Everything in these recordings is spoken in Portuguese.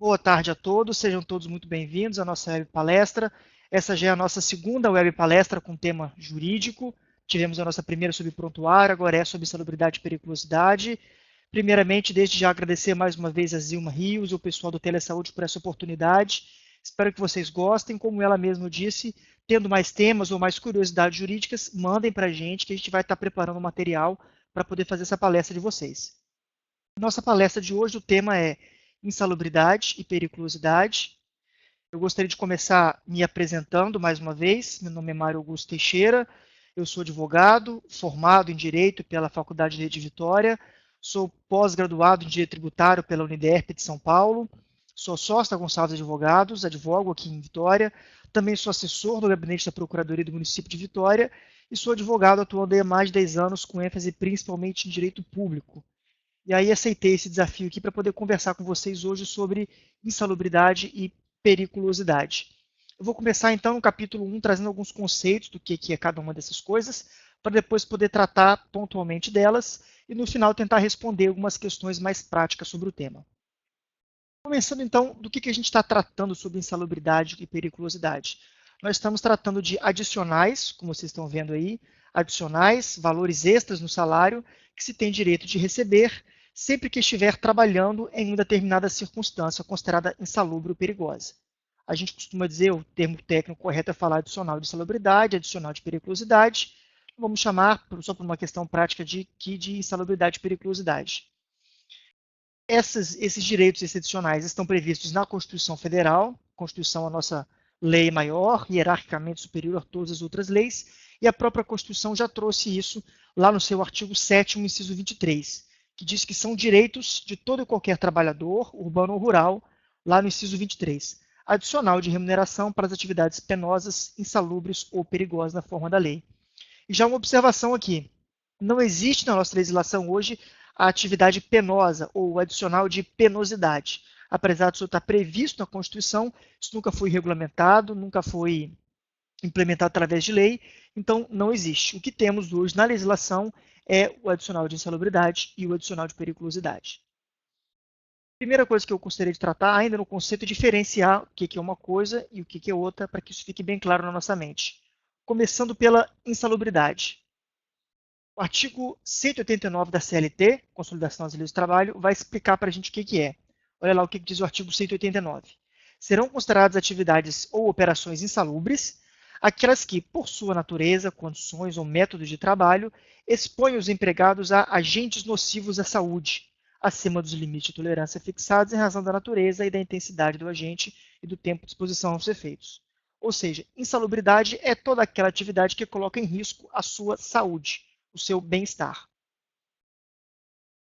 Boa tarde a todos, sejam todos muito bem-vindos à nossa web palestra. Essa já é a nossa segunda web palestra com tema jurídico. Tivemos a nossa primeira sobre prontuário, agora é sobre insalubridade e periculosidade. Primeiramente, desde já agradecer mais uma vez a Zilma Rios e o pessoal do Telesaúde por essa oportunidade. Espero que vocês gostem. Como ela mesma disse, tendo mais temas ou mais curiosidades jurídicas, mandem para a gente que a gente vai estar preparando um material para poder fazer essa palestra de vocês. Nossa palestra de hoje, o tema é insalubridade e periculosidade. Eu gostaria de começar me apresentando mais uma vez. Meu nome é Mário Augusto Teixeira, eu sou advogado, formado em Direito pela Faculdade de Vitória, sou pós-graduado em Direito Tributário pela Uniderp de São Paulo, sou sócio da Gonçalves Advogados, advogo aqui em Vitória, também sou assessor do gabinete da Procuradoria do município de Vitória e sou advogado atuando há mais de 10 anos com ênfase principalmente em Direito Público. E aí aceitei esse desafio aqui para poder conversar com vocês hoje sobre insalubridade e periculosidade. Eu vou começar então no capítulo 1, trazendo alguns conceitos do que é cada uma dessas coisas, para depois poder tratar pontualmente delas e no final tentar responder algumas questões mais práticas sobre o tema. Começando então, do que a gente está tratando sobre insalubridade e periculosidade? Nós estamos tratando de adicionais, como vocês estão vendo aí, adicionais, valores extras no salário, que se tem direito de receber sempre que estiver trabalhando em uma determinada circunstância considerada insalubre ou perigosa. A gente costuma dizer, o termo técnico correto é falar adicional de insalubridade, adicional de periculosidade. Vamos chamar, só por uma questão prática, de insalubridade e periculosidade. Esses direitos excepcionais estão previstos na Constituição Federal. A Constituição é a nossa lei maior, hierarquicamente superior a todas as outras leis, e a própria Constituição já trouxe isso lá no seu artigo 7º, inciso 23, que diz que são direitos de todo e qualquer trabalhador, urbano ou rural, lá no inciso 23, adicional de remuneração para as atividades penosas, insalubres ou perigosas na forma da lei. E já uma observação aqui, não existe na nossa legislação hoje a atividade penosa ou adicional de penosidade. Apesar disso estar previsto na Constituição, isso nunca foi regulamentado, nunca foi implementado através de lei, então não existe. O que temos hoje na legislação é o adicional de insalubridade e o adicional de periculosidade. Primeira coisa que eu gostaria de tratar, ainda no conceito, é diferenciar o que é uma coisa e o que é outra, para que isso fique bem claro na nossa mente. Começando pela insalubridade. O artigo 189 da CLT, Consolidação das Leis do Trabalho, vai explicar para a gente o que é. Olha lá o que diz o artigo 189. Serão consideradas atividades ou operações insalubres aquelas que, por sua natureza, condições ou métodos de trabalho, expõem os empregados a agentes nocivos à saúde, acima dos limites de tolerância fixados em razão da natureza e da intensidade do agente e do tempo de exposição aos efeitos. Ou seja, insalubridade é toda aquela atividade que coloca em risco a sua saúde, o seu bem-estar.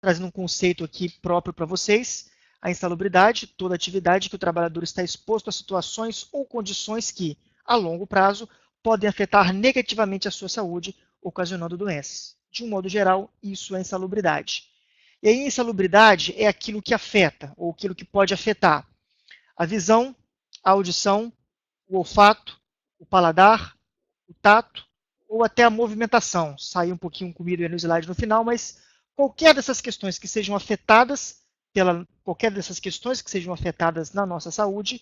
Trazendo um conceito aqui próprio para vocês, a insalubridade, toda atividade que o trabalhador está exposto a situações ou condições que, a longo prazo, podem afetar negativamente a sua saúde, ocasionando doenças. De um modo geral, isso é insalubridade. E a insalubridade é aquilo que afeta, ou aquilo que pode afetar a visão, a audição, o olfato, o paladar, o tato, ou até a movimentação. Saiu um pouquinho comido no slide no final, mas qualquer dessas questões que sejam afetadas na nossa saúde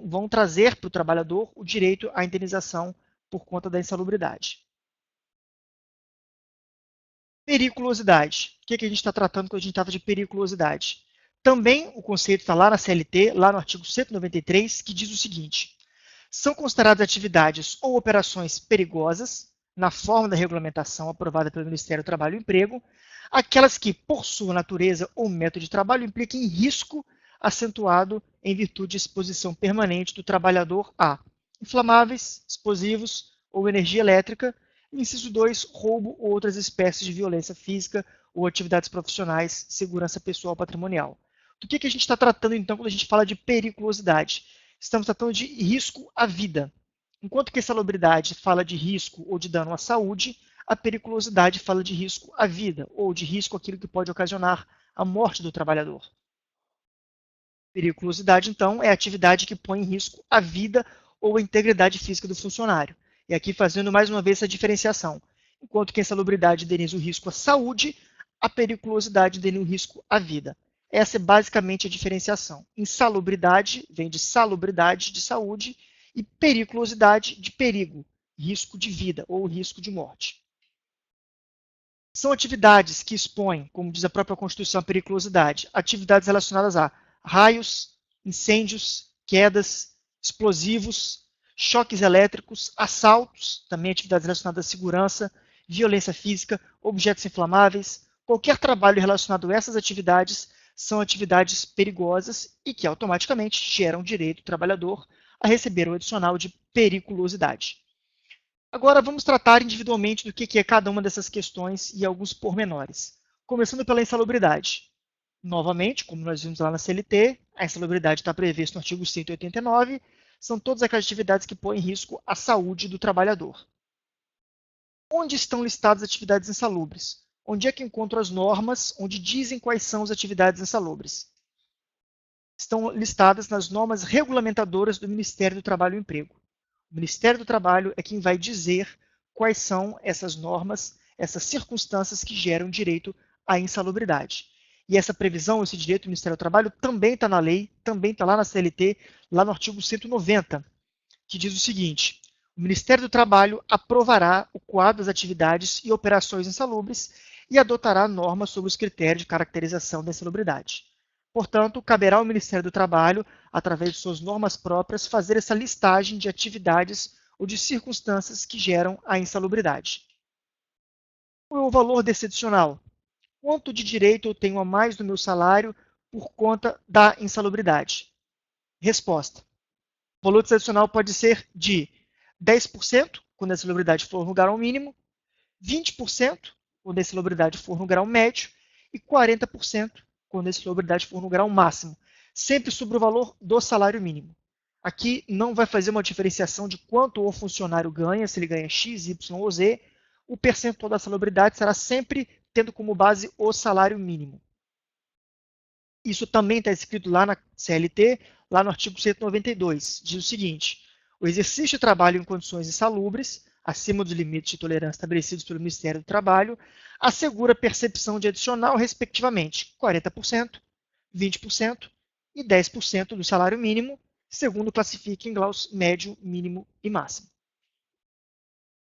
vão trazer para o trabalhador o direito à indenização por conta da insalubridade. Periculosidade. O que a gente está tratando quando a gente trata de periculosidade? Também o conceito está lá na CLT, lá no artigo 193, que diz o seguinte: são consideradas atividades ou operações perigosas, na forma da regulamentação aprovada pelo Ministério do Trabalho e Emprego, aquelas que, por sua natureza ou método de trabalho, impliquem risco acentuado em virtude de exposição permanente do trabalhador a inflamáveis, explosivos ou energia elétrica. Inciso 2, roubo ou outras espécies de violência física ou atividades profissionais, segurança pessoal ou patrimonial. Do que a gente está tratando, então, quando a gente fala de periculosidade? Estamos tratando de risco à vida. Enquanto que a insalubridade fala de risco ou de dano à saúde, a periculosidade fala de risco à vida, ou de risco àquilo que pode ocasionar a morte do trabalhador. Periculosidade, então, é a atividade que põe em risco a vida ou a integridade física do funcionário. E aqui fazendo mais uma vez essa diferenciação. Enquanto que a insalubridade indeniza o risco à saúde, a periculosidade indeniza o risco à vida. Essa é basicamente a diferenciação. Insalubridade vem de salubridade, de saúde, e periculosidade, de perigo, risco de vida ou risco de morte. São atividades que expõem, como diz a própria Constituição, a periculosidade, atividades relacionadas a raios, incêndios, quedas, explosivos, choques elétricos, assaltos, também atividades relacionadas à segurança, violência física, objetos inflamáveis. Qualquer trabalho relacionado a essas atividades são atividades perigosas e que automaticamente geram direito do trabalhador a receber o adicional de periculosidade. Agora vamos tratar individualmente do que é cada uma dessas questões e alguns pormenores. Começando pela insalubridade. Novamente, como nós vimos lá na CLT, a insalubridade está prevista no artigo 189, são todas aquelas atividades que põem em risco a saúde do trabalhador. Onde estão listadas as atividades insalubres? Onde é que encontro as normas onde dizem quais são as atividades insalubres? Estão listadas nas normas regulamentadoras do Ministério do Trabalho e Emprego. O Ministério do Trabalho é quem vai dizer quais são essas normas, essas circunstâncias que geram direito à insalubridade. E essa previsão, esse direito do Ministério do Trabalho também está na lei, também está lá na CLT, lá no artigo 190, que diz o seguinte: o Ministério do Trabalho aprovará o quadro das atividades e operações insalubres e adotará normas sobre os critérios de caracterização da insalubridade. Portanto, caberá ao Ministério do Trabalho, através de suas normas próprias, fazer essa listagem de atividades ou de circunstâncias que geram a insalubridade. Qual é o valor desse adicional? Quanto de direito eu tenho a mais no meu salário por conta da insalubridade? Resposta: o valor desse adicional pode ser de 10% quando a insalubridade for no grau mínimo, 20% quando a insalubridade for no grau médio e 40% quando a insalubridade for no grau máximo, sempre sobre o valor do salário mínimo. Aqui não vai fazer uma diferenciação de quanto o funcionário ganha, se ele ganha X, Y ou Z, o percentual da insalubridade será sempre tendo como base o salário mínimo. Isso também está escrito lá na CLT, lá no artigo 192. Diz o seguinte: o exercício de trabalho em condições insalubres, acima dos limites de tolerância estabelecidos pelo Ministério do Trabalho, assegura percepção de adicional, respectivamente, 40%, 20% e 10% do salário mínimo, segundo classifica em graus médio, mínimo e máximo.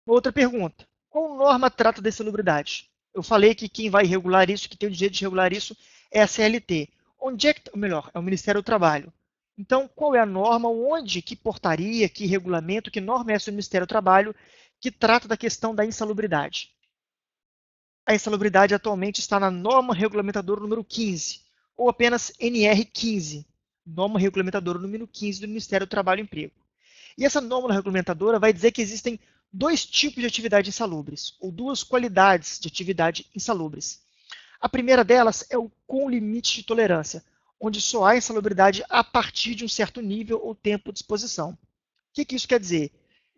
Outra pergunta: qual norma trata da insalubridade? Eu falei que quem vai regular isso, que tem o direito de regular isso, é a CLT. Onde é que, ou melhor, é o Ministério do Trabalho. Então, qual é a norma, onde, que portaria, que regulamento, que norma é essa do Ministério do Trabalho que trata da questão da insalubridade? A insalubridade atualmente está na norma regulamentadora número 15, ou apenas NR15, norma regulamentadora número 15 do Ministério do Trabalho e Emprego. E essa norma regulamentadora vai dizer que existem dois tipos de atividade insalubres, ou duas qualidades de atividade insalubres. A primeira delas é o com limite de tolerância, onde só há insalubridade a partir de um certo nível ou tempo de exposição. O que isso quer dizer?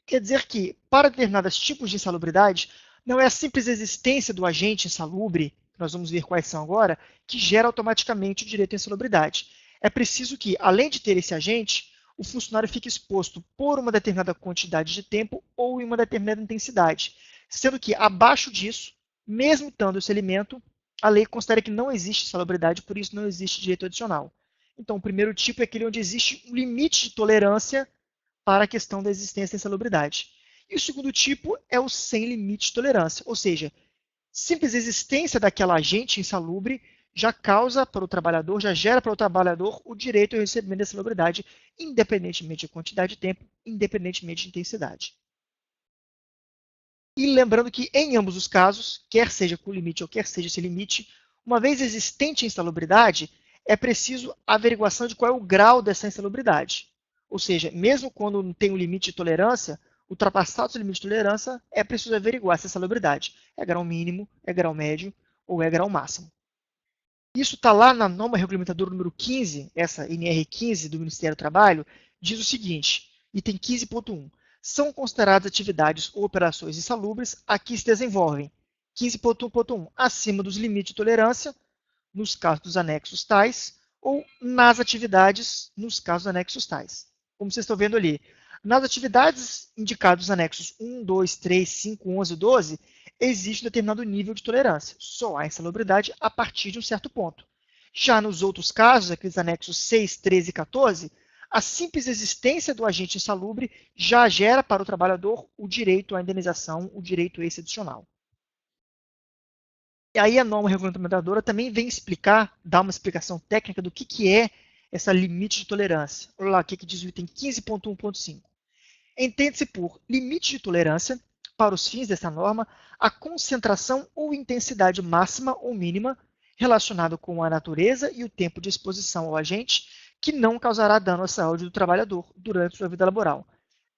Quer dizer que, para determinados tipos de insalubridade, não é a simples existência do agente insalubre, que nós vamos ver quais são agora, que gera automaticamente o direito à insalubridade. É preciso que, além de ter esse agente, o funcionário fique exposto por uma determinada quantidade de tempo ou em uma determinada intensidade, sendo que, abaixo disso, mesmo estando esse elemento, a lei considera que não existe insalubridade, por isso não existe direito adicional. Então, o primeiro tipo é aquele onde existe um limite de tolerância para a questão da existência da insalubridade. E o segundo tipo é o sem limite de tolerância, ou seja, simples existência daquela agente insalubre já causa para o trabalhador, já gera para o trabalhador o direito ao recebimento da insalubridade, independentemente de quantidade de tempo, independentemente de intensidade. E lembrando que, em ambos os casos, quer seja com limite ou quer seja sem limite, uma vez existente a insalubridade, é preciso a averiguação de qual é o grau dessa insalubridade. Ou seja, mesmo quando não tem um limite de tolerância, ultrapassado o limite de tolerância, é preciso averiguar se a insalubridade é grau mínimo, é grau médio ou é grau máximo. Isso está lá na norma regulamentadora número 15, essa NR15 do Ministério do Trabalho, diz o seguinte, item 15.1. São consideradas atividades ou operações insalubres a que se desenvolvem 15.1.1 acima dos limites de tolerância, nos casos dos anexos tais, ou nas atividades, nos casos dos anexos tais. Como vocês estão vendo ali, nas atividades indicadas nos anexos 1, 2, 3, 5, 11 e 12, existe um determinado nível de tolerância. Só há insalubridade a partir de um certo ponto. Já nos outros casos, aqueles anexos 6, 13 e 14, a simples existência do agente insalubre já gera para o trabalhador o direito à indenização, o direito a esse adicional. E aí a norma regulamentadora também vem explicar, dar uma explicação técnica do que é essa limite de tolerância. Olha lá o que diz o item 15.1.5. Entende-se por limite de tolerância, para os fins dessa norma, a concentração ou intensidade máxima ou mínima relacionada com a natureza e o tempo de exposição ao agente que não causará dano à saúde do trabalhador durante sua vida laboral.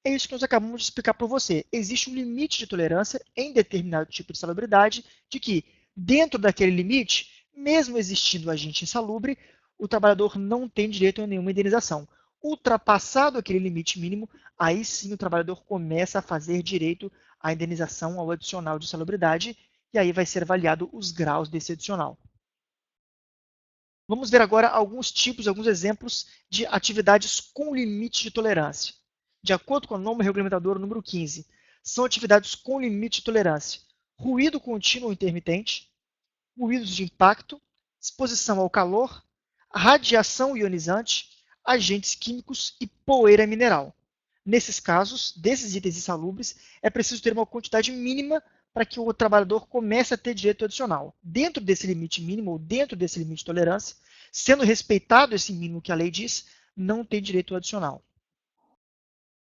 É isso que nós acabamos de explicar para você. Existe um limite de tolerância em determinado tipo de salubridade, de que, dentro daquele limite, mesmo existindo agente insalubre, o trabalhador não tem direito a nenhuma indenização. Ultrapassado aquele limite mínimo, aí sim o trabalhador começa a fazer direito à indenização ao adicional de salubridade, e aí vai ser avaliado os graus desse adicional. Vamos ver agora alguns tipos, alguns exemplos de atividades com limite de tolerância. De acordo com a norma regulamentadora número 15, são atividades com limite de tolerância: ruído contínuo ou intermitente, ruídos de impacto, exposição ao calor, radiação ionizante, agentes químicos e poeira mineral. Nesses casos, desses itens insalubres, é preciso ter uma quantidade mínima para que o trabalhador comece a ter direito adicional. Dentro desse limite mínimo, ou dentro desse limite de tolerância, sendo respeitado esse mínimo que a lei diz, não tem direito adicional.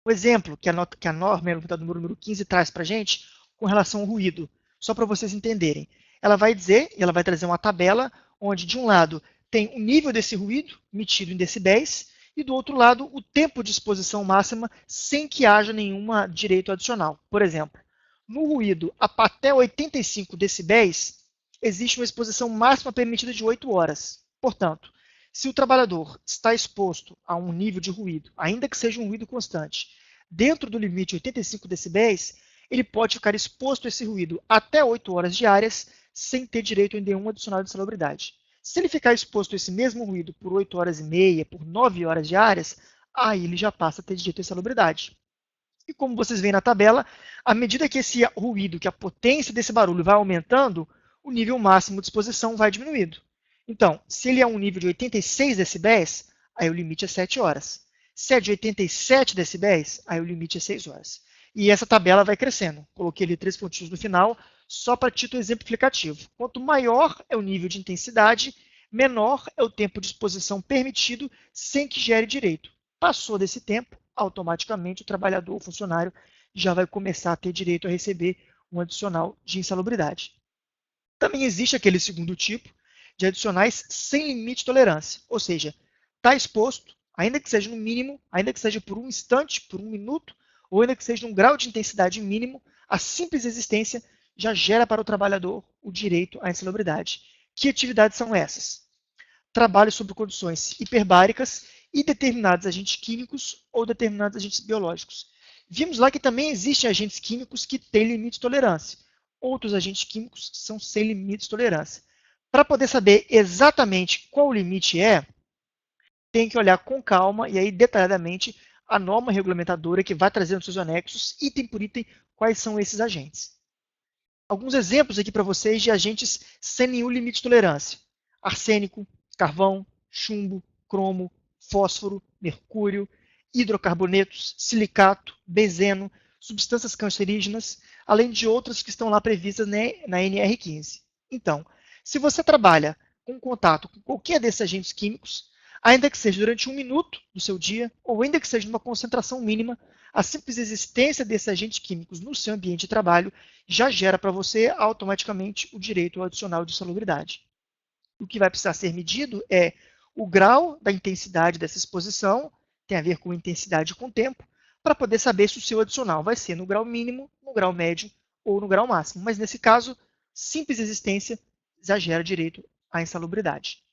O exemplo que a norma número 15 traz para a gente com relação ao ruído, só para vocês entenderem. Ela vai dizer, e ela vai trazer uma tabela, onde de um lado tem o nível desse ruído, medido em decibéis, e do outro lado o tempo de exposição máxima sem que haja nenhum direito adicional. Por exemplo, no ruído até 85 decibéis, existe uma exposição máxima permitida de 8 horas. Portanto, se o trabalhador está exposto a um nível de ruído, ainda que seja um ruído constante, dentro do limite de 85 decibéis, ele pode ficar exposto a esse ruído até 8 horas diárias, sem ter direito a nenhum adicional de insalubridade. Se ele ficar exposto a esse mesmo ruído por 8 horas e meia, por 9 horas diárias, aí ele já passa a ter direito à insalubridade. E como vocês veem na tabela, à medida que esse ruído, que a potência desse barulho vai aumentando, o nível máximo de exposição vai diminuindo. Então, se ele é um nível de 86 decibéis, aí o limite é 7 horas. Se é de 87 decibéis, aí o limite é 6 horas. E essa tabela vai crescendo. Coloquei ali 3 pontinhos no final, só para título exemplificativo. Quanto maior é o nível de intensidade, menor é o tempo de exposição permitido sem que gere direito. Passou desse tempo, automaticamente o trabalhador ou funcionário já vai começar a ter direito a receber um adicional de insalubridade. Também existe aquele segundo tipo de adicionais sem limite de tolerância, ou seja, está exposto, ainda que seja no mínimo, ainda que seja por um instante, por um minuto, ou ainda que seja num grau de intensidade mínimo, a simples existência já gera para o trabalhador o direito à insalubridade. Que atividades são essas? Trabalho sob condições hiperbáricas e determinados agentes químicos ou determinados agentes biológicos. Vimos lá que também existem agentes químicos que têm limite de tolerância. Outros agentes químicos são sem limite de tolerância. Para poder saber exatamente qual o limite é, tem que olhar com calma e aí detalhadamente a norma regulamentadora que vai trazer nos seus anexos, item por item, quais são esses agentes. Alguns exemplos aqui para vocês de agentes sem nenhum limite de tolerância: arsênico, carvão, chumbo, cromo, fósforo, mercúrio, hidrocarbonetos, silicato, benzeno, substâncias cancerígenas, além de outras que estão lá previstas na NR15. Então, se você trabalha com contato com qualquer desses agentes químicos, ainda que seja durante 1 minuto do seu dia, ou ainda que seja numa concentração mínima, a simples existência desses agentes químicos no seu ambiente de trabalho já gera para você automaticamente o direito ao adicional de insalubridade. O que vai precisar ser medido é o grau da intensidade dessa exposição, tem a ver com intensidade com tempo, para poder saber se o seu adicional vai ser no grau mínimo, no grau médio ou no grau máximo. Mas nesse caso, simples existência já gera direito à insalubridade.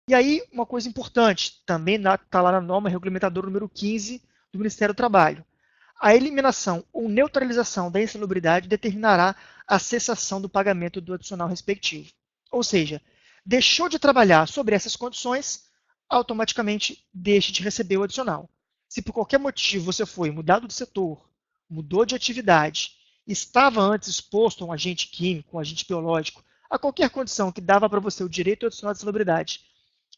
E aí, uma coisa importante, também está lá na norma regulamentadora número 15 do Ministério do Trabalho. A eliminação ou neutralização da insalubridade determinará a cessação do pagamento do adicional respectivo. Ou seja, deixou de trabalhar sobre essas condições, automaticamente deixe de receber o adicional. Se por qualquer motivo você foi mudado de setor, mudou de atividade, estava antes exposto a um agente químico, um agente biológico, a qualquer condição que dava para você o direito ao adicional de insalubridade,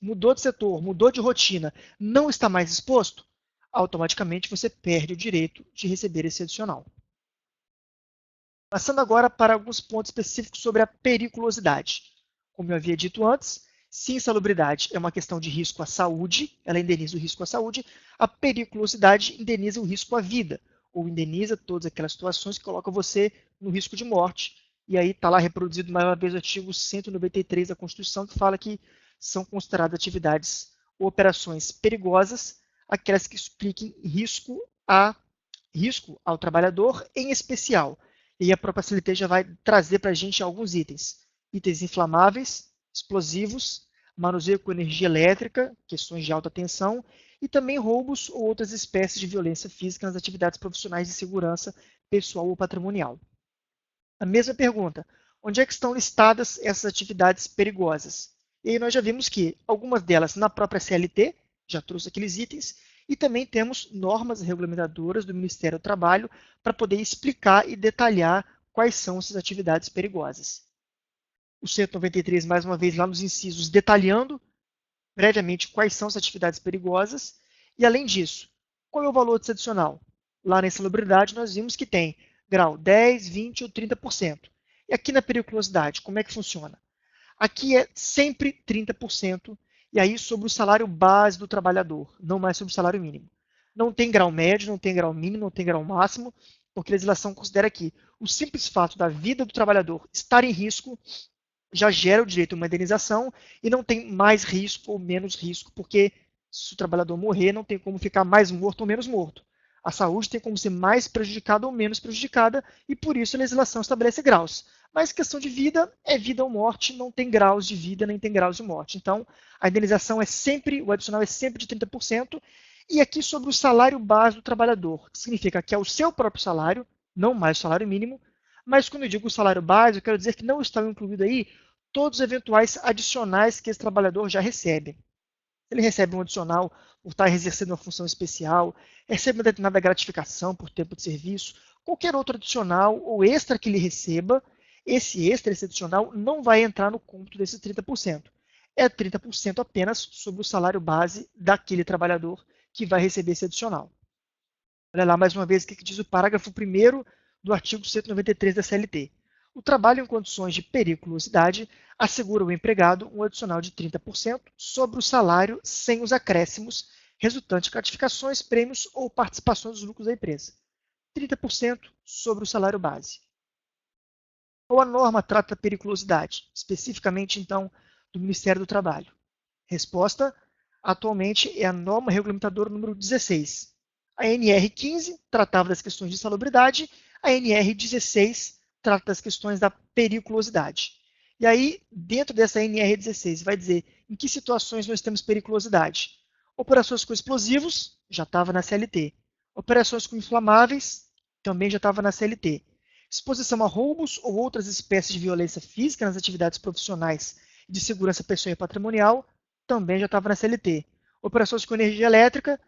mudou de setor, mudou de rotina, não está mais exposto, automaticamente você perde o direito de receber esse adicional. Passando agora para alguns pontos específicos sobre a periculosidade. Como eu havia dito antes, se insalubridade é uma questão de risco à saúde, ela indeniza o risco à saúde, a periculosidade indeniza o risco à vida, ou indeniza todas aquelas situações que colocam você no risco de morte. E aí está lá reproduzido mais uma vez o artigo 193 da Constituição, que fala que são consideradas atividades ou operações perigosas aquelas que expliquem risco ao trabalhador, em especial. E a própria CLT já vai trazer para a gente alguns itens. Itens inflamáveis, explosivos, manuseio com energia elétrica, questões de alta tensão, e também roubos ou outras espécies de violência física nas atividades profissionais de segurança pessoal ou patrimonial. A mesma pergunta, onde é que estão listadas essas atividades perigosas? E aí nós já vimos que algumas delas na própria CLT, já trouxe aqueles itens, e também temos normas regulamentadoras do Ministério do Trabalho para poder explicar e detalhar quais são essas atividades perigosas. O 193, mais uma vez, lá nos incisos, detalhando previamente quais são as atividades perigosas. E, além disso, qual é o valor desse adicional? Lá na insalubridade, nós vimos que tem grau 10, 20 ou 30%. E aqui na periculosidade, como é que funciona? Aqui é sempre 30%, e aí sobre o salário base do trabalhador, não mais sobre o salário mínimo. Não tem grau médio, não tem grau mínimo, não tem grau máximo, porque a legislação considera que o simples fato da vida do trabalhador estar em risco já gera o direito a uma indenização e não tem mais risco ou menos risco, porque se o trabalhador morrer, não tem como ficar mais morto ou menos morto. A saúde tem como ser mais prejudicada ou menos prejudicada e por isso a legislação estabelece graus. Mas questão de vida é vida ou morte, não tem graus de vida nem tem graus de morte. Então, a indenização é sempre, o adicional é sempre de 30%. E aqui sobre o salário base do trabalhador, que significa que é o seu próprio salário, não mais o salário mínimo, mas quando eu digo salário base, eu quero dizer que não estão incluídos aí todos os eventuais adicionais que esse trabalhador já recebe. Ele recebe um adicional por estar exercendo uma função especial, recebe uma determinada gratificação por tempo de serviço, qualquer outro adicional ou extra que ele receba, esse extra, esse adicional, não vai entrar no cômputo desses 30%. É 30% apenas sobre o salário base daquele trabalhador que vai receber esse adicional. Olha lá mais uma vez o que diz o parágrafo 1º do artigo 193 da CLT. O trabalho em condições de periculosidade assegura ao empregado um adicional de 30% sobre o salário sem os acréscimos resultantes de gratificações, prêmios ou participações dos lucros da empresa. 30% sobre o salário base. Qual a norma trata da periculosidade? Especificamente, então, do Ministério do Trabalho. Resposta: atualmente é a norma regulamentadora número 16. A NR 15 tratava das questões de salubridade, a NR 16 trata das questões da periculosidade. E aí, dentro dessa NR 16, vai dizer em que situações nós temos periculosidade. Operações com explosivos, já estava na CLT. Operações com inflamáveis, também já estava na CLT. Exposição a roubos ou outras espécies de violência física nas atividades profissionais de segurança pessoal e patrimonial, também já estava na CLT. Operações com energia elétrica,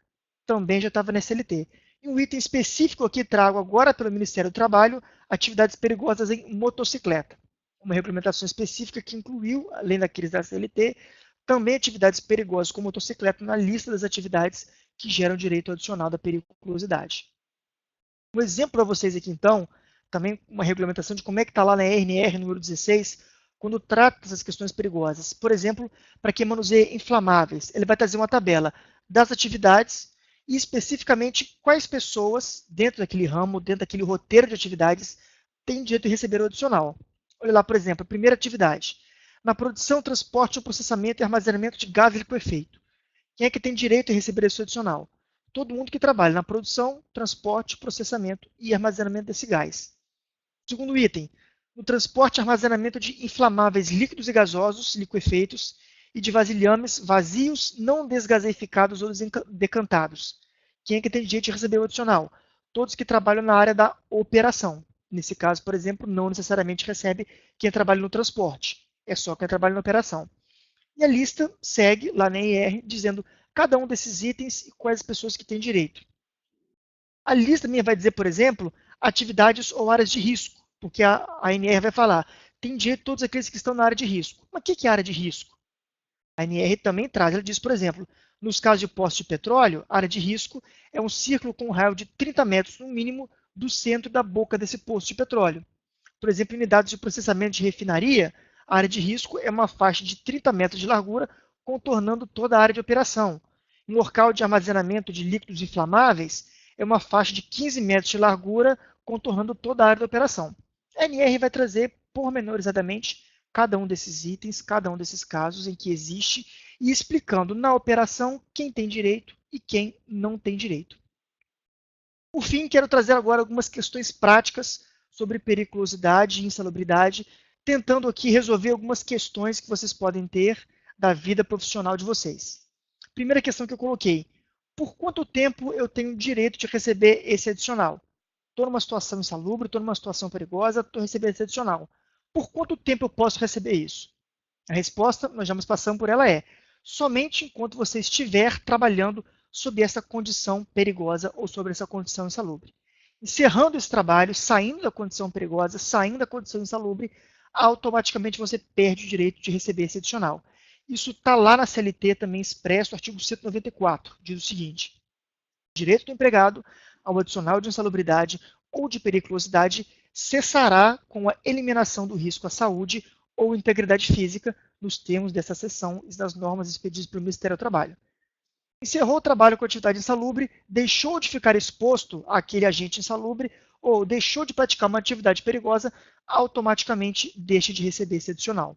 também já estava na CLT. E um item específico aqui trago agora pelo Ministério do Trabalho, atividades perigosas em motocicleta. Uma regulamentação específica que incluiu, além daqueles da CLT, também atividades perigosas com motocicleta na lista das atividades que geram direito adicional da periculosidade. Um exemplo para vocês aqui, então, também uma regulamentação de como é que está lá na RNR número 16, quando trata dessas questões perigosas. Por exemplo, para quem manuseia inflamáveis, ele vai trazer uma tabela das atividades e especificamente quais pessoas, dentro daquele ramo, dentro daquele roteiro de atividades, têm direito de receber o adicional. Olha lá, por exemplo, a primeira atividade. Na produção, transporte, processamento e armazenamento de gás liquefeito. Quem é que tem direito a receber esse adicional? Todo mundo que trabalha na produção, transporte, processamento e armazenamento desse gás. Segundo item, no transporte e armazenamento de inflamáveis líquidos e gasosos, liquefeitos, e de vasilhames vazios, não desgaseificados ou decantados. Quem é que tem direito de receber o adicional? Todos que trabalham na área da operação. Nesse caso, por exemplo, não necessariamente recebe quem trabalha no transporte. É só quem trabalha na operação. E a lista segue lá na IR, dizendo cada um desses itens e quais as pessoas que têm direito. A lista minha vai dizer, por exemplo, atividades ou áreas de risco, porque a ANR vai falar, tem direito todos aqueles que estão na área de risco. Mas o que é área de risco? A ANR também traz, ela diz, por exemplo, nos casos de poços de petróleo, a área de risco é um círculo com um raio de 30 metros no mínimo do centro da boca desse poço de petróleo. Por exemplo, em unidades de processamento de refinaria, a área de risco é uma faixa de 30 metros de largura, contornando toda a área de operação. Em local de armazenamento de líquidos inflamáveis, é uma faixa de 15 metros de largura, contornando toda a área da operação. A ANR vai trazer pormenorizadamente cada um desses itens, cada um desses casos em que existe, e explicando na operação quem tem direito e quem não tem direito. Por fim, quero trazer agora algumas questões práticas sobre periculosidade e insalubridade, tentando aqui resolver algumas questões que vocês podem ter da vida profissional de vocês. Primeira questão que eu coloquei: por quanto tempo eu tenho direito de receber esse adicional? Estou numa situação insalubre, estou numa situação perigosa, estou recebendo esse adicional. Por quanto tempo eu posso receber isso? A resposta, nós já passamos por ela, é somente enquanto você estiver trabalhando sob essa condição perigosa ou sobre essa condição insalubre. Encerrando esse trabalho, saindo da condição perigosa, saindo da condição insalubre, automaticamente você perde o direito de receber esse adicional. Isso está lá na CLT também expresso, artigo 194, diz o seguinte: direito do empregado ao adicional de insalubridade ou de periculosidade cessará com a eliminação do risco à saúde ou integridade física, nos termos dessa seção e das normas expedidas pelo Ministério do Trabalho. Encerrou o trabalho com atividade insalubre, deixou de ficar exposto àquele agente insalubre ou deixou de praticar uma atividade perigosa, automaticamente deixa de receber esse adicional.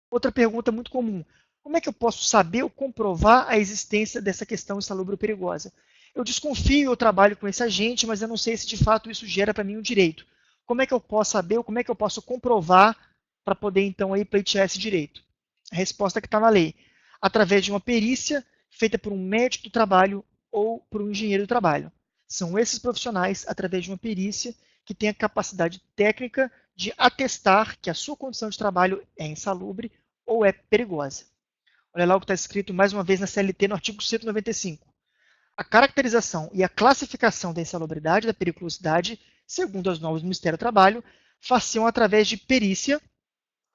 Outra pergunta muito comum: como é que eu posso saber ou comprovar a existência dessa questão insalubre ou perigosa? Eu desconfio, eu trabalho com esse agente, mas eu não sei se de fato isso gera para mim um direito. Como é que eu posso saber ou como é que eu posso comprovar para poder então aí pleitear esse direito? A resposta que está na lei: através de uma perícia feita por um médico do trabalho ou por um engenheiro do trabalho. São esses profissionais, através de uma perícia, que têm a capacidade técnica de atestar que a sua condição de trabalho é insalubre ou é perigosa. Olha lá o que está escrito mais uma vez na CLT, no artigo 195. A caracterização e a classificação da insalubridade e da periculosidade, segundo as normas do Ministério do Trabalho, far-se-ão através de perícia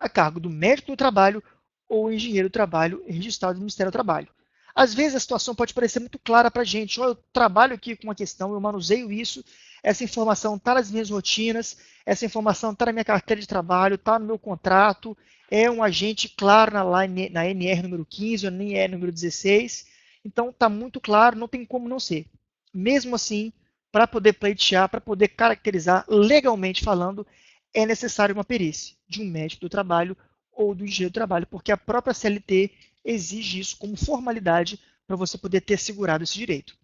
a cargo do médico do trabalho ou engenheiro do trabalho registrado no Ministério do Trabalho. Às vezes a situação pode parecer muito clara para a gente. Eu trabalho aqui com uma questão, eu manuseio isso, essa informação está nas minhas rotinas, essa informação está na minha carteira de trabalho, está no meu contrato, é um agente claro na NR número 15 ou na NR número 16. Então está muito claro, não tem como não ser. Mesmo assim, para poder pleitear, para poder caracterizar legalmente falando, é necessário uma perícia de um médico do trabalho ou do engenheiro do trabalho, porque a própria CLT exige isso como formalidade para você poder ter assegurado esse direito.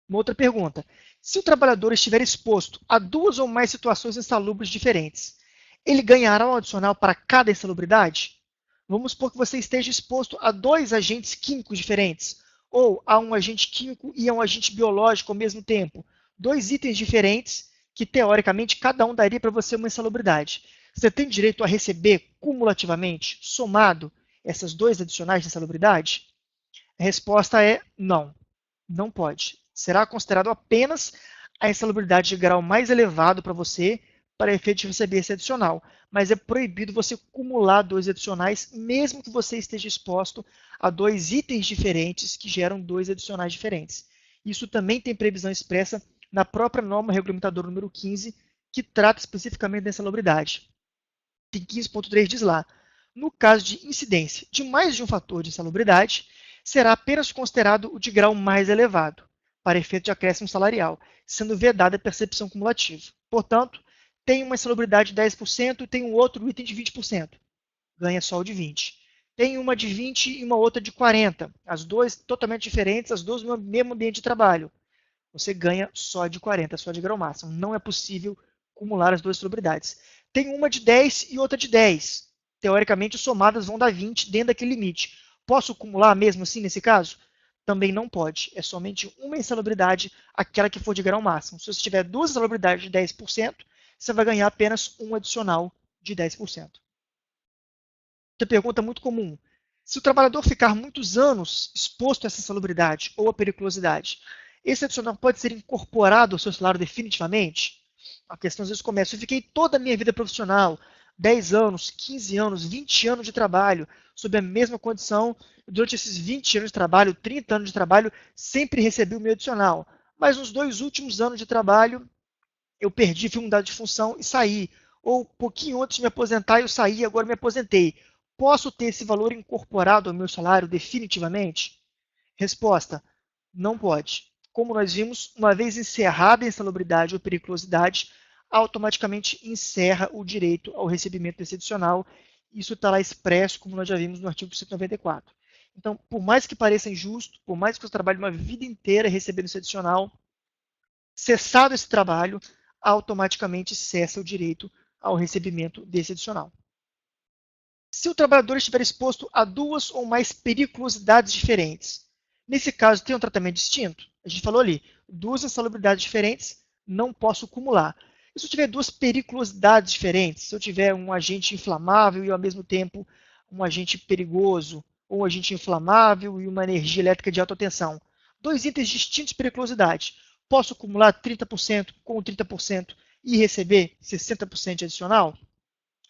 Uma outra pergunta: se o trabalhador estiver exposto a duas ou mais situações insalubres diferentes, ele ganhará um adicional para cada insalubridade? Vamos supor que você esteja exposto a dois agentes químicos diferentes, ou a um agente químico e a um agente biológico ao mesmo tempo. Dois itens diferentes que, teoricamente, cada um daria para você uma insalubridade. Você tem direito a receber cumulativamente, somado, essas dois adicionais de insalubridade? A resposta é não, não pode. Será considerado apenas a insalubridade de grau mais elevado para você, para efeito de receber esse adicional. Mas é proibido você acumular dois adicionais, mesmo que você esteja exposto a dois itens diferentes que geram dois adicionais diferentes. Isso também tem previsão expressa na própria norma regulamentadora número 15, que trata especificamente da insalubridade. Tem 15.3 diz lá: no caso de incidência de mais de um fator de insalubridade, será apenas considerado o de grau mais elevado, para efeito de acréscimo salarial, sendo vedada a percepção cumulativa. Portanto, tem uma insalubridade de 10% e tem um outro item de 20%. Ganha só o de 20%. Tem uma de 20% e uma outra de 40%. As duas totalmente diferentes, as duas no mesmo ambiente de trabalho. Você ganha só de 40%, só de grau máximo. Não é possível acumular as duas insalubridades. Tem uma de 10% e outra de 10%. Teoricamente, somadas vão dar 20% dentro daquele limite. Posso acumular mesmo assim nesse caso? Também não pode. É somente uma insalubridade, aquela que for de grau máximo. Se você tiver duas insalubridades de 10%, você vai ganhar apenas um adicional de 10%. Outra pergunta muito comum: se o trabalhador ficar muitos anos exposto a essa insalubridade ou a periculosidade, esse adicional pode ser incorporado ao seu salário definitivamente? A questão às vezes começa: eu fiquei toda a minha vida profissional, 10 anos, 15 anos, 20 anos de trabalho sob a mesma condição. Durante esses 20 anos de trabalho, 30 anos de trabalho, sempre recebi o meu adicional. Mas nos 2 últimos anos de trabalho, eu perdi, fui mudado de função e saí. Ou pouquinho antes de me aposentar, eu saí e agora me aposentei. Posso ter esse valor incorporado ao meu salário definitivamente? Resposta: não pode. Como nós vimos, uma vez encerrada a insalubridade ou periculosidade, automaticamente encerra o direito ao recebimento desse adicional. Isso está lá expresso, como nós já vimos no artigo 194. Então, por mais que pareça injusto, por mais que você trabalhe uma vida inteira recebendo esse adicional, cessado esse trabalho, automaticamente cessa o direito ao recebimento desse adicional. Se o trabalhador estiver exposto a 2 ou mais periculosidades diferentes, nesse caso tem um tratamento distinto? A gente falou ali, 2 insalubridades diferentes, não posso acumular. E se eu tiver 2 periculosidades diferentes, se eu tiver um agente inflamável e ao mesmo tempo um agente perigoso, ou um agente inflamável e uma energia elétrica de alta tensão, 2 itens distintos de periculosidade, posso acumular 30% com 30% e receber 60% de adicional?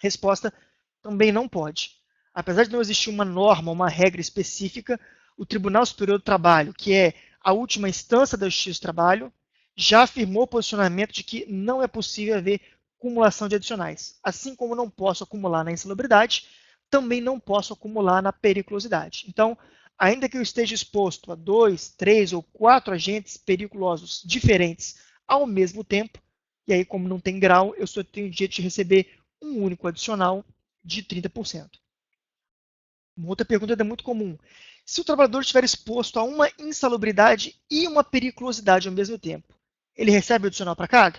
Resposta: também não pode. Apesar de não existir uma norma, uma regra específica, o Tribunal Superior do Trabalho, que é a última instância da Justiça do Trabalho, já afirmou o posicionamento de que não é possível haver acumulação de adicionais. Assim como não posso acumular na insalubridade, também não posso acumular na periculosidade. Então, ainda que eu esteja exposto a 2, 3 ou 4 agentes periculosos diferentes ao mesmo tempo, e aí como não tem grau, eu só tenho direito de receber um único adicional de 30%. Uma outra pergunta é muito comum. Se o trabalhador estiver exposto a uma insalubridade e uma periculosidade ao mesmo tempo, ele recebe o adicional para cada?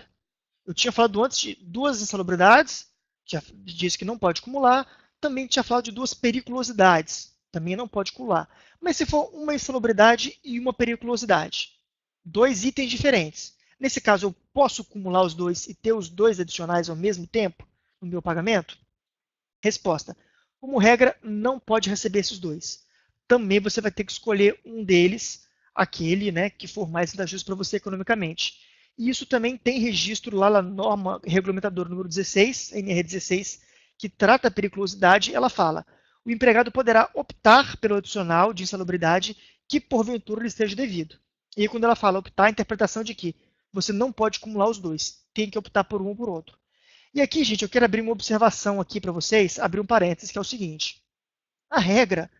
Eu tinha falado antes de 2 insalubridades, já disse que não pode acumular, também tinha falado de 2 periculosidades, também não pode acumular. Mas se for uma insalubridade e uma periculosidade, 2 itens diferentes, nesse caso eu posso acumular os 2 e ter os 2 adicionais ao mesmo tempo no meu pagamento? Resposta: como regra, não pode receber esses 2. Também você vai ter que escolher um deles, aquele, né, que for mais vantajoso para você economicamente. E isso também tem registro lá na norma regulamentadora número 16, NR 16, que trata a periculosidade. Ela fala: o empregado poderá optar pelo adicional de insalubridade que porventura lhe esteja devido. E aí, quando ela fala optar, a interpretação de que você não pode acumular os 2, tem que optar por um ou por outro. E aqui, gente, eu quero abrir uma observação aqui para vocês, abrir um parênteses, que é o seguinte. A regra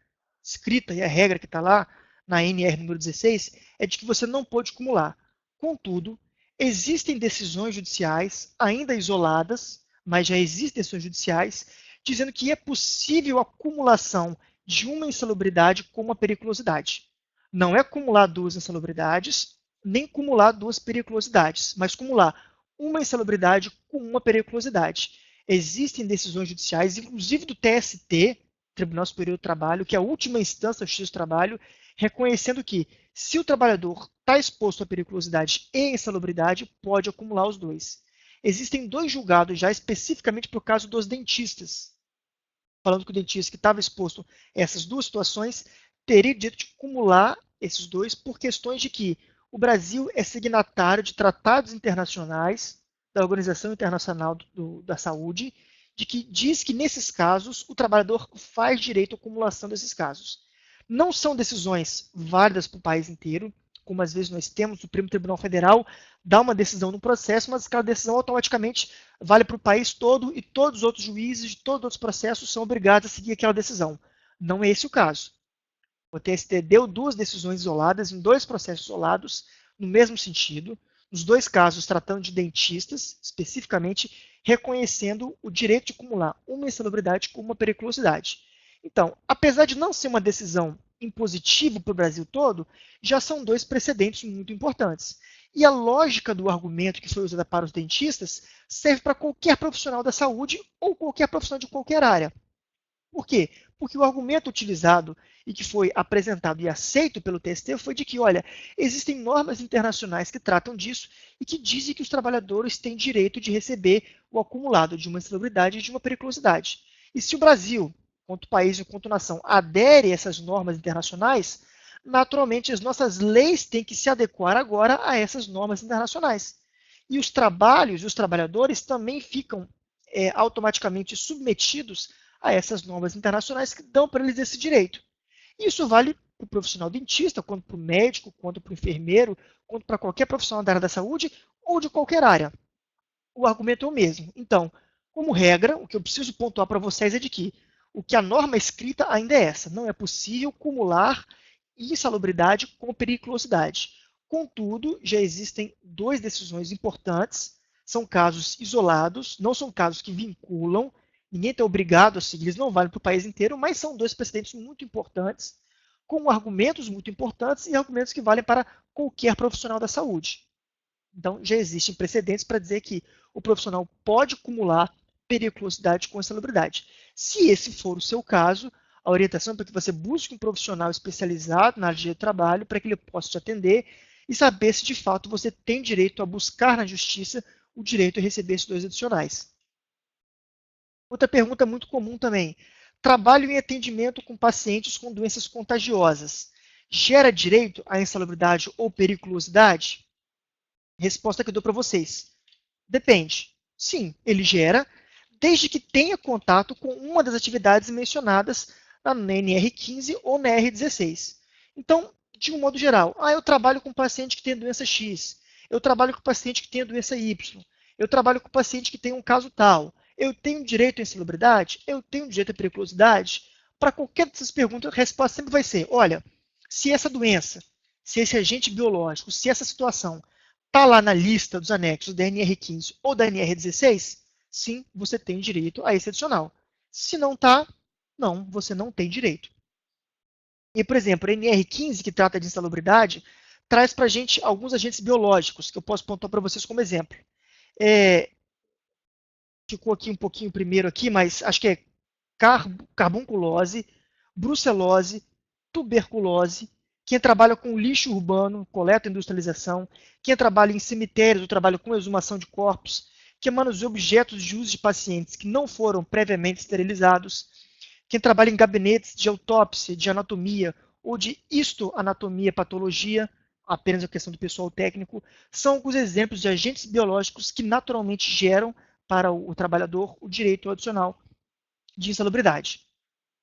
escrita e a regra que está lá na NR número 16 é de que você não pode acumular. Contudo, existem decisões judiciais ainda isoladas, mas já existem decisões judiciais dizendo que é possível a acumulação de uma insalubridade com uma periculosidade. Não é acumular 2 insalubridades, nem acumular 2 periculosidades, mas acumular uma insalubridade com uma periculosidade. Existem decisões judiciais, inclusive do TST, Tribunal Superior do Trabalho, que é a última instância da Justiça do Trabalho, reconhecendo que, se o trabalhador está exposto à periculosidade e insalubridade, pode acumular os 2. Existem 2 julgados já especificamente para o caso dos dentistas, falando que o dentista que estava exposto a essas 2 situações teria direito de acumular esses 2 por questões de que o Brasil é signatário de tratados internacionais da Organização Internacional da Saúde, de que diz que, nesses casos, o trabalhador faz direito à acumulação desses casos. Não são decisões válidas para o país inteiro, como às vezes nós temos, o Supremo Tribunal Federal dá uma decisão no processo, mas aquela decisão automaticamente vale para o país todo e todos os outros juízes de todos os outros processos são obrigados a seguir aquela decisão. Não é esse o caso. O TST deu 2 decisões isoladas, em 2 processos isolados, no mesmo sentido, nos 2 casos tratando de dentistas, especificamente, reconhecendo o direito de acumular uma insalubridade com uma periculosidade. Então, apesar de não ser uma decisão impositiva para o Brasil todo, já são 2 precedentes muito importantes. E a lógica do argumento que foi usada para os dentistas serve para qualquer profissional da saúde ou qualquer profissional de qualquer área. Por quê? Porque o argumento utilizado e que foi apresentado e aceito pelo TST foi de que, olha, existem normas internacionais que tratam disso e que dizem que os trabalhadores têm direito de receber o acumulado de uma insalubridade e de uma periculosidade. E se o Brasil, quanto país e quanto nação, adere a essas normas internacionais, naturalmente as nossas leis têm que se adequar agora a essas normas internacionais. E os trabalhos e os trabalhadores também ficam automaticamente submetidos a essas normas internacionais que dão para eles esse direito. Isso vale para o profissional dentista, quanto para o médico, quanto para o enfermeiro, quanto para qualquer profissional da área da saúde ou de qualquer área. O argumento é o mesmo. Então, como regra, o que eu preciso pontuar para vocês é de que o que a norma escrita ainda é essa. Não é possível cumular insalubridade com periculosidade. Contudo, já existem duas decisões importantes. São casos isolados, não são casos que vinculam, ninguém está obrigado a seguir, eles não valem para o país inteiro, mas são dois precedentes muito importantes, com argumentos muito importantes e argumentos que valem para qualquer profissional da saúde. Então, já existem precedentes para dizer que o profissional pode acumular periculosidade com insalubridade. Se esse for o seu caso, a orientação é para que você busque um profissional especializado na área de trabalho para que ele possa te atender e saber se de fato você tem direito a buscar na justiça o direito a receber esses dois adicionais. Outra pergunta muito comum também. Trabalho em atendimento com pacientes com doenças contagiosas. Gera direito à insalubridade ou periculosidade? Resposta que eu dou para vocês. Depende. Sim, ele gera, desde que tenha contato com uma das atividades mencionadas na NR15 ou na R16. Então, de um modo geral, eu trabalho com paciente que tem doença X, eu trabalho com paciente que tem doença Y, eu trabalho com paciente que tem um caso tal, eu tenho direito à insalubridade, eu tenho direito à periculosidade. Para qualquer dessas perguntas, a resposta sempre vai ser, olha, se essa doença, se esse agente biológico, se essa situação está lá na lista dos anexos da NR15 ou da NR16, sim, você tem direito a esse adicional. Se não está, não, você não tem direito. E, por exemplo, a NR15, que trata de insalubridade, traz para a gente alguns agentes biológicos, que eu posso pontuar para vocês como exemplo. Ficou aqui um pouquinho primeiro aqui, mas acho que é carbunculose, brucelose, tuberculose, quem trabalha com lixo urbano, coleta e industrialização, quem trabalha em cemitérios ou trabalha com exumação de corpos, quem manuseia objetos de uso de pacientes que não foram previamente esterilizados, quem trabalha em gabinetes de autópsia, de anatomia ou de histoanatomia patologia, apenas a questão do pessoal técnico, são alguns exemplos de agentes biológicos que naturalmente geram para o trabalhador o direito adicional de insalubridade.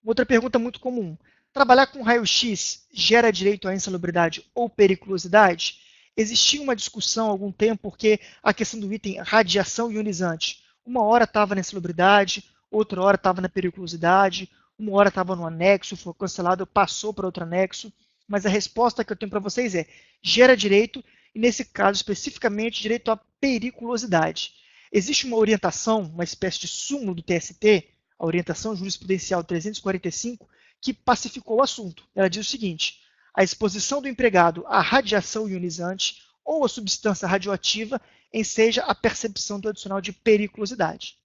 Outra pergunta muito comum. Trabalhar com raio-x gera direito à insalubridade ou periculosidade? Existia uma discussão há algum tempo porque a questão do item radiação ionizante. Uma hora estava na insalubridade, outra hora estava na periculosidade, uma hora estava no anexo, foi cancelado, passou para outro anexo. Mas a resposta que eu tenho para vocês é, gera direito, e nesse caso especificamente, direito à periculosidade. Existe uma orientação, uma espécie de súmula do TST, a orientação jurisprudencial 345, que pacificou o assunto. Ela diz o seguinte, a exposição do empregado à radiação ionizante ou à substância radioativa enseja a percepção do adicional de periculosidade.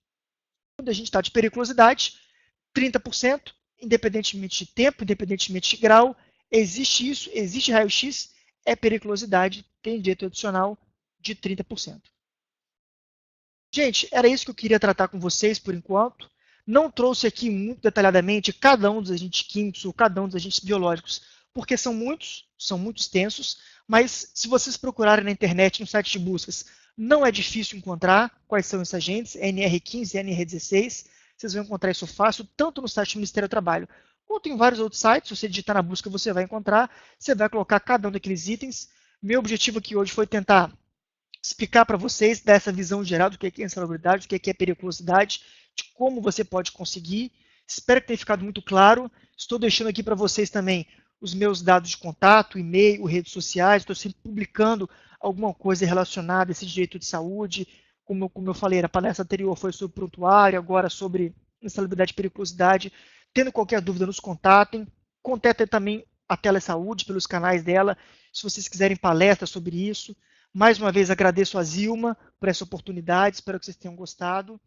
Quando a gente está de periculosidade, 30%, independentemente de tempo, independentemente de grau, existe isso, existe raio-x, é periculosidade, tem direito adicional de 30%. Gente, era isso que eu queria tratar com vocês por enquanto. Não trouxe aqui muito detalhadamente cada um dos agentes químicos ou cada um dos agentes biológicos, porque são muito extensos, mas se vocês procurarem na internet, no site de buscas, não é difícil encontrar quais são esses agentes, NR15 e NR16, vocês vão encontrar isso fácil, tanto no site do Ministério do Trabalho, quanto em vários outros sites, se você digitar na busca, você vai encontrar, você vai colocar cada um daqueles itens. Meu objetivo aqui hoje foi tentar explicar para vocês, dar essa visão geral do que é insalubridade, do que é periculosidade, de como você pode conseguir. Espero que tenha ficado muito claro. Estou deixando aqui para vocês também os meus dados de contato, e-mail, redes sociais. Estou sempre publicando alguma coisa relacionada a esse direito de saúde. Como eu falei, a palestra anterior foi sobre prontuário, agora sobre insalubridade e periculosidade. Tendo qualquer dúvida, nos contatem. Contatem também a Telesaúde pelos canais dela, se vocês quiserem palestra sobre isso. Mais uma vez agradeço a Zilma por essa oportunidade, espero que vocês tenham gostado.